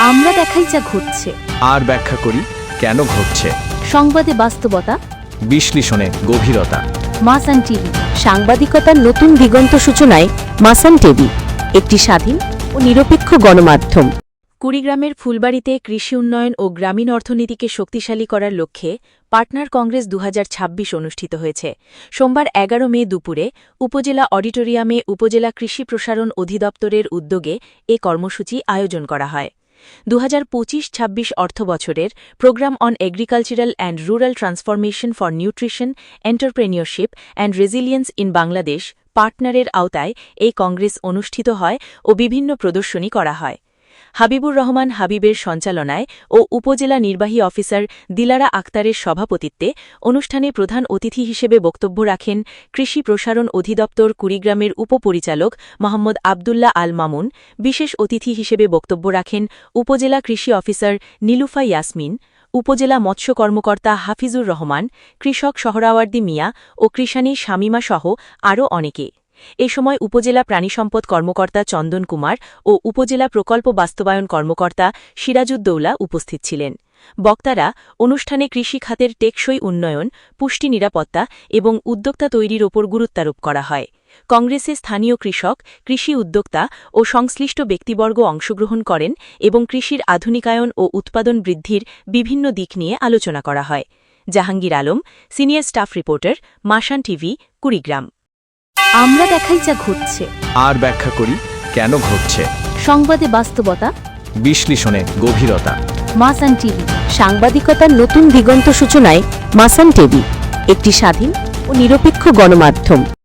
আমরা দেখাই যা ঘটছে, আর ব্যাখ্যা করি কেন ঘটছে। সংবাদে বাস্তবতা, বিশ্লেষণে গভীরতা। মাসান টিভি, সাংবাদিকতার নতুন দিগন্ত সূচনায় মাসান টিভি, একটি স্বাধীন ও নিরপেক্ষ গণমাধ্যম। কুড়িগ্রামের ফুলবাড়িতে কৃষি উন্নয়ন ও গ্রামীণ অর্থনীতিকে শক্তিশালী করার লক্ষ্যে পার্টনার কংগ্রেস ২০২৬ অনুষ্ঠিত হয়েছে। সোমবার ১১ মে দুপুরে উপজেলা অডিটোরিয়ামে উপজেলা কৃষি প্রসারণ অধিদপ্তরের উদ্যোগে এ কর্মসূচি আয়োজন করা হয়। ২০২৫-২৬ অর্থবছরের programme on agricultural and rural transformation for nutrition, entrepreneurship and resilience in Bangladesh পার্টনারের আওতায় এই কংগ্রেস অনুষ্ঠিত হয় ও বিভিন্ন প্রদর্শনী করা হয়। হাবিবুর রহমান হাবিবের সঞ্চালনায় ও উপজেলা নির্বাহী অফিসার দিলারা আক্তারের সভাপতিত্বে অনুষ্ঠানে প্রধান অতিথি হিসেবে বক্তব্য রাখেন কৃষি প্রসারণ অধিদপ্তর কুড়িগ্রামের উপপরিচালক মোহাম্মদ আবদুল্লাহ আল মামুন। বিশেষ অতিথি হিসেবে বক্তব্য রাখেন উপজেলা কৃষি অফিসার নীলুফা ইয়াসমিন, উপজেলা মৎস্য কর্মকর্তা হাফিজুর রহমান, কৃষক সোহরাওয়ার্দী মিয়া ও কৃষানী শামিমা সহ আরও অনেকে। এ সময় উপজেলা প্রাণিসম্পদ কর্মকর্তা চন্দন কুমার ও উপজেলা প্রকল্প বাস্তবায়ন কর্মকর্তা সিরাজউদ্দৌলা উপস্থিত ছিলেন। বক্তারা অনুষ্ঠানে কৃষি খাতের টেকসই উন্নয়ন, পুষ্টি নিরাপত্তা এবং উদ্যোক্তা তৈরির ওপর গুরুত্বারোপ করা হয়। কংগ্রেসে স্থানীয় কৃষক, কৃষি উদ্যোক্তা ও সংশ্লিষ্ট ব্যক্তিবর্গ অংশগ্রহণ করেন এবং কৃষির আধুনিকায়ন ও উৎপাদন বৃদ্ধির বিভিন্ন দিক নিয়ে আলোচনা করা হয়। Jahangir Alam, senior staff reporter, Masan TV, Kurigram. আমরা দেখাই যা ঘটছে, আর ব্যাখ্যা করি কেন ঘটছে। সংবাদে বাস্তবতা, বিশ্লেষণে গভীরতা। মাসান টিভি, সাংবাদিকতার নতুন দিগন্ত সূচনায় মাসান টিভি, একটি স্বাধীন ও নিরপেক্ষ গণমাধ্যম।